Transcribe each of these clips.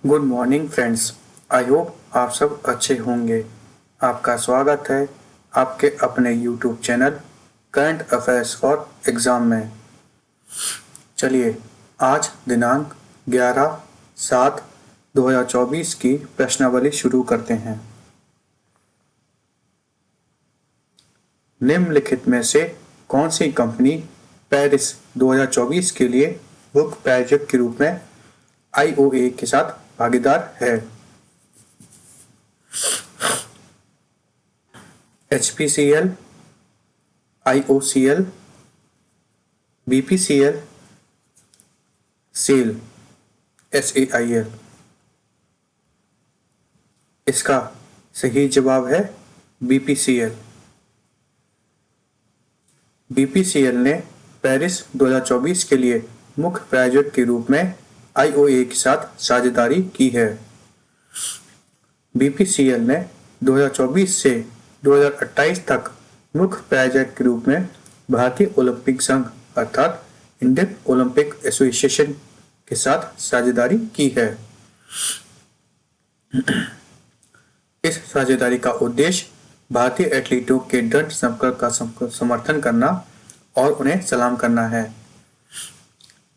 Good morning friends. I hope आप सब अच्छे होंगे। आपका स्वागत है आपके अपने YouTube channel current affairs for exam में। चलिए आज दिनांक 11/7/2024 की प्रश्नावली शुरू करते हैं। निम्नलिखित में से कौन सी कंपनी पेरिस 2024 के लिए मुख्य प्रायोजक के रूप में IOA के साथ भागीदार है? HPCL, IOCL, BPCL, SAIL, SAIL। इसका सही जवाब है BPCL। BPCL ने पेरिस 2024 के लिए मुख्य प्रायोजक के रूप में IOA के साथ साझेदारी की है। BPCL ने 2024 से 2028 तक मुख्य प्रायोजक के रूप में भारतीय ओलंपिक संघ अर्थात इंडियन ओलंपिक एसोसिएशन के साथ साझेदारी की है। इस साझेदारी का उद्देश्य भारतीय एथलीटों के दृढ़ संपर्क का समर्थन करना और उन्हें सलाम करना है।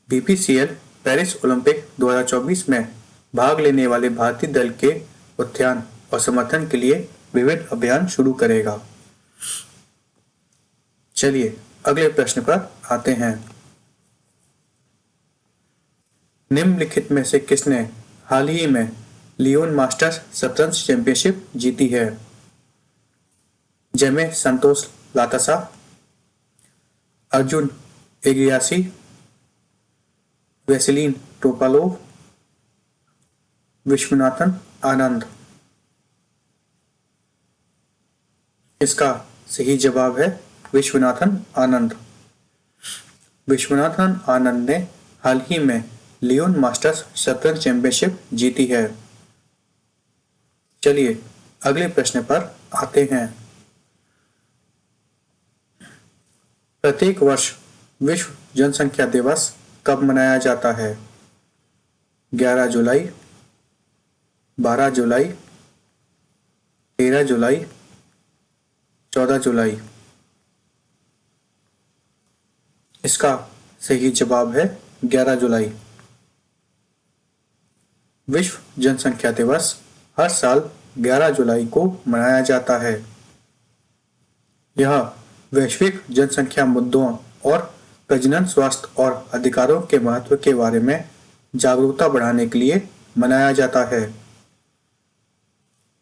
BPCL पेरिस ओलंपिक 2024 में भाग लेने वाले भारतीय दल के उत्थान और समर्थन के लिए विविध अभियान शुरू करेगा। चलिए अगले प्रश्न पर आते हैं। निम्नलिखित में से किसने हाल ही में लियोन मास्टर्स शतरंज चैंपियनशिप जीती है? जेमे संतोष लातासा, अर्जुन एगियासी, वेसेलिन टोपालोव, विश्वनाथन आनंद। इसका सही जवाब है विश्वनाथन आनंद। विश्वनाथन आनंद ने हाल ही में लियोन मास्टर्स शतरंज चैंपियनशिप जीती है। चलिए अगले प्रश्न पर आते हैं। प्रत्येक वर्ष विश्व जनसंख्या दिवस कब मनाया जाता है? 11 जुलाई, 12 जुलाई, 13 जुलाई, 14 जुलाई। इसका सही जवाब है 11 जुलाई। विश्व जनसंख्या दिवस हर साल 11 जुलाई को मनाया जाता है। यह वैश्विक जनसंख्या मुद्दों और प्रजनन स्वास्थ्य और अधिकारों के महत्व के बारे में जागरूकता बढ़ाने के लिए मनाया जाता है।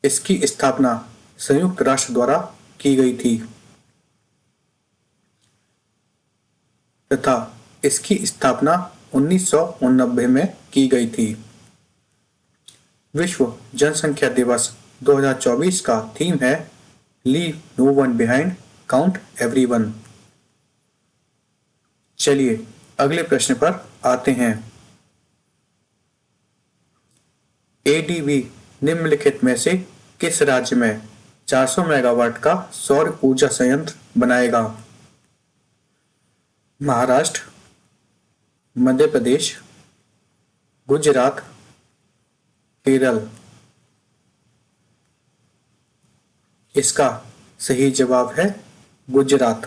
इसकी स्थापना संयुक्त राष्ट्र द्वारा की गई थी तथा इसकी स्थापना 1989 में की गई थी। विश्व जनसंख्या दिवस 2024 का थीम है leave no one behind, count everyone. चलिए अगले प्रश्न पर आते हैं। ADB निम्नलिखित में से किस राज्य में 400 मेगावाट का सौर ऊर्जा संयंत्र बनाएगा? महाराष्ट्र, मध्य प्रदेश, गुजरात, केरल। इसका सही जवाब है गुजरात।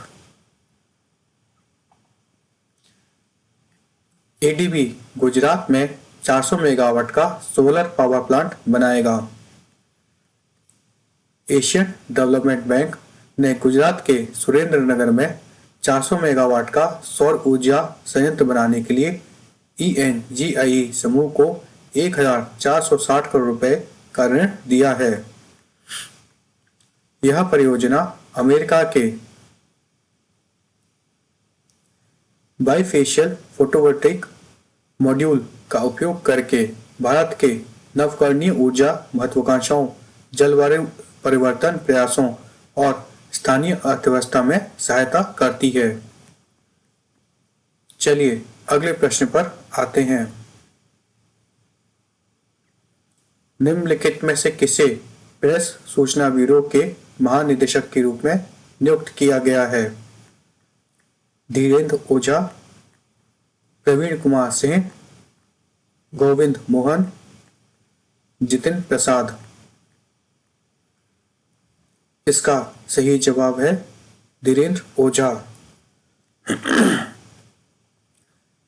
ADB गुजरात में 400 मेगावाट का सोलर पावर प्लांट बनाएगा। एशियन डेवलपमेंट बैंक ने गुजरात के सुरेंद्रनगर में 400 मेगावाट का सौर ऊर्जा संयंत्र बनाने के लिए ENGIE समूह को 1460 करोड़ रुपए का ऋण दिया है। यह परियोजना अमेरिका के बाइफेशियल फोटोवोल्टिक मॉड्यूल का उपयोग करके भारत के नवीकरणीय ऊर्जा महत्वाकांक्षाओं, जलवायु परिवर्तन प्रयासों और स्थानीय अर्थव्यवस्था में सहायता करती है। चलिए अगले प्रश्न पर आते हैं। निम्नलिखित में से किसे प्रेस सूचना ब्यूरो के महानिदेशक के रूप में नियुक्त किया गया है? धीरेन्द्र ओझा, प्रवीण कुमार सिंह, गोविंद मोहन, जितिन प्रसाद। इसका सही जवाब है धीरेन्द्र ओझा।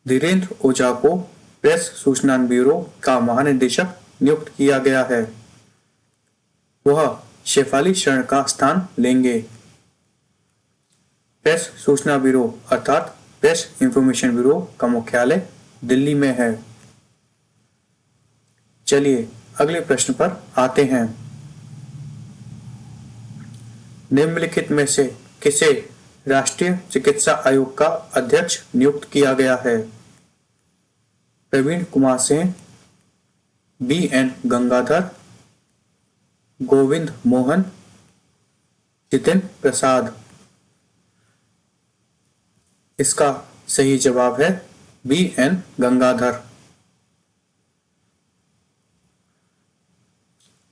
धीरेन्द्र ओझा को प्रेस सूचना ब्यूरो का महानिदेशक नियुक्त किया गया है। वह शेफाली शरण का स्थान लेंगे। प्रेस सूचना ब्यूरो अर्थात प्रेस इंफॉर्मेशन ब्यूरो का मुख्यालय दिल्ली में है। चलिए अगले प्रश्न पर आते हैं। निम्नलिखित में से किसे राष्ट्रीय चिकित्सा आयोग का अध्यक्ष नियुक्त किया गया है? प्रवीण कुमार सिंह, बी.एन. गंगाधर, गोविंद मोहन, जितिन प्रसाद। इसका सही जवाब है बी.एन. गंगाधर।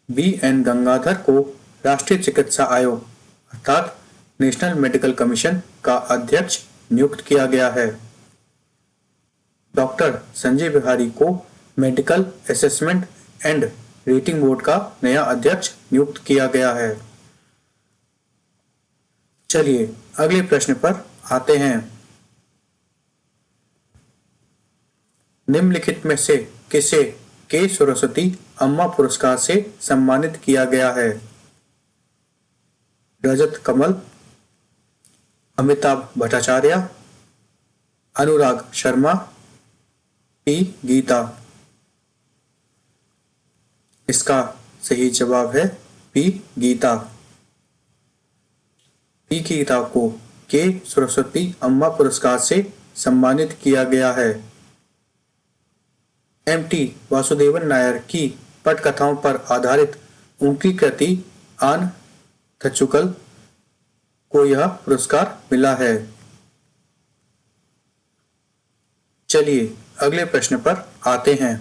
बी.एन. गंगाधर को राष्ट्रीय चिकित्सा आयोग अर्थात नेशनल मेडिकल कमीशन का अध्यक्ष नियुक्त किया गया है। डॉक्टर संजय बिहारी को medical assessment and rating board का नया अध्यक्ष नियुक्त किया गया है। चलिए अगले प्रश्न पर आते हैं। निम्नलिखित में से किसे के सरस्वती अम्मा पुरस्कार से सम्मानित किया गया है? रजत कमल, अमिताभ भट्टाचार्य, अनुराग शर्मा, पी गीता। इसका सही जवाब है पी गीता। पी गीता को के सरस्वती अम्मा पुरस्कार से सम्मानित किया गया है। एम.टी. वासुदेवन नायर की पटकथाओं पर आधारित उनकी कृति आन थचुकल को यह पुरस्कार मिला है। चलिए अगले प्रश्न पर आते हैं।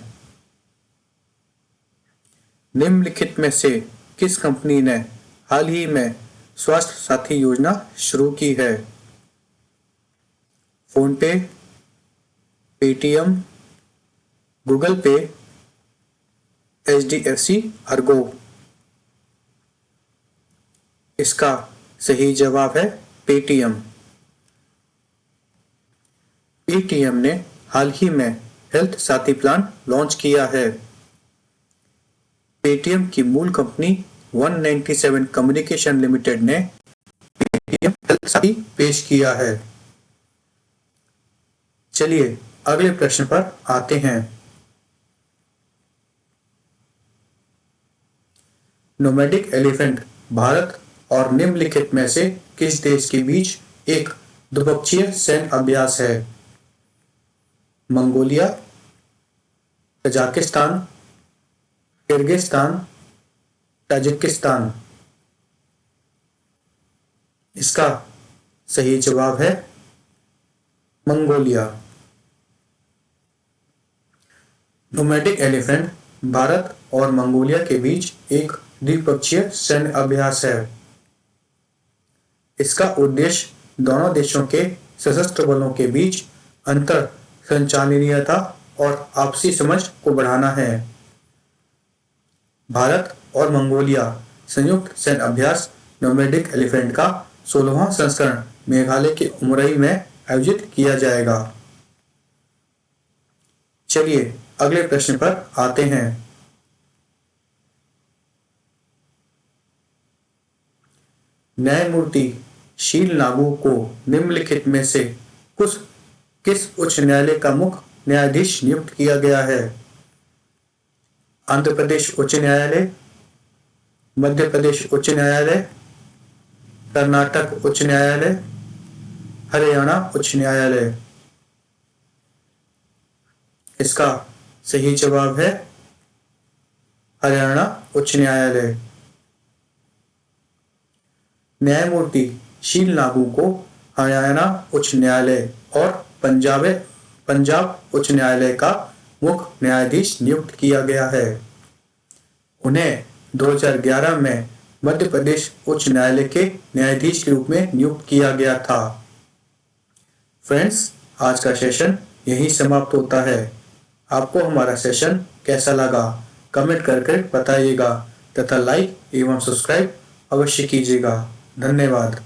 निम्नलिखित में से किस कंपनी ने हाल ही में स्वास्थ्य साथी योजना शुरू की है? फोन पे, पेटीएम, गूगल पे, HDFC अर्गो। इसका सही जवाब है पेटीएम। पेटीएम ने हाल ही में हेल्थ साथी प्लान लॉन्च किया है। पेटीएम की मूल कंपनी 197 कम्युनिकेशन लिमिटेड ने पेटीएम हेल्थ साथी पेश किया है। चलिए अगले प्रश्न पर आते हैं। नोमैडिक एलिफेंट भारत और निम्नलिखित में से किस देश के बीच एक द्विपक्षीय सैन्य अभ्यास है? Mongolia, Kazakhstan, Kyrgyzstan, Tajikistan. इसका सही जवाब है मंगोलिया। नोमैडिक एलिफेंट भारत और मंगोलिया के बीच एक द्विपक्षीय सैन्य अभ्यास है। इसका उद्देश्य दोनों देशों के सशस्त्र बलों के बीच अंतर संचालनीयता और आपसी समझ को बढ़ाना है। भारत और मंगोलिया संयुक्त सैन्य अभ्यास नोमैडिक एलिफेंट का 16वां संस्करण मेघालय के उमरई में आयोजित किया जाएगा। चलिए अगले प्रश्न पर आते हैं। न्यायमूर्ति शील नागू को निम्नलिखित में से किस उच्च न्यायालय का मुख्य न्यायाधीश नियुक्त किया गया है? आंध्र प्रदेश उच्च न्यायालय, मध्य प्रदेश उच्च न्यायालय, कर्नाटक उच्च न्यायालय, हरियाणा उच्च न्यायालय। इसका सही जवाब है हरियाणा उच्च न्यायालय। न्यायमूर्ति शील नागू को हरियाणा उच्च न्यायालय और पंजाब उच्च न्यायालय का मुख्य न्यायाधीश नियुक्त किया गया है। उन्हें 2011 में मध्य प्रदेश उच्च न्यायालय के न्यायाधीश के रूप में नियुक्त किया गया था। फ्रेंड्स, आज का सेशन यहीं समाप्त होता है। आपको हमारा सेशन कैसा लगा कमेंट करके बताइएगा तथा लाइक एवं सब्सक्राइब अवश्य कीजिएगा। धन्यवाद।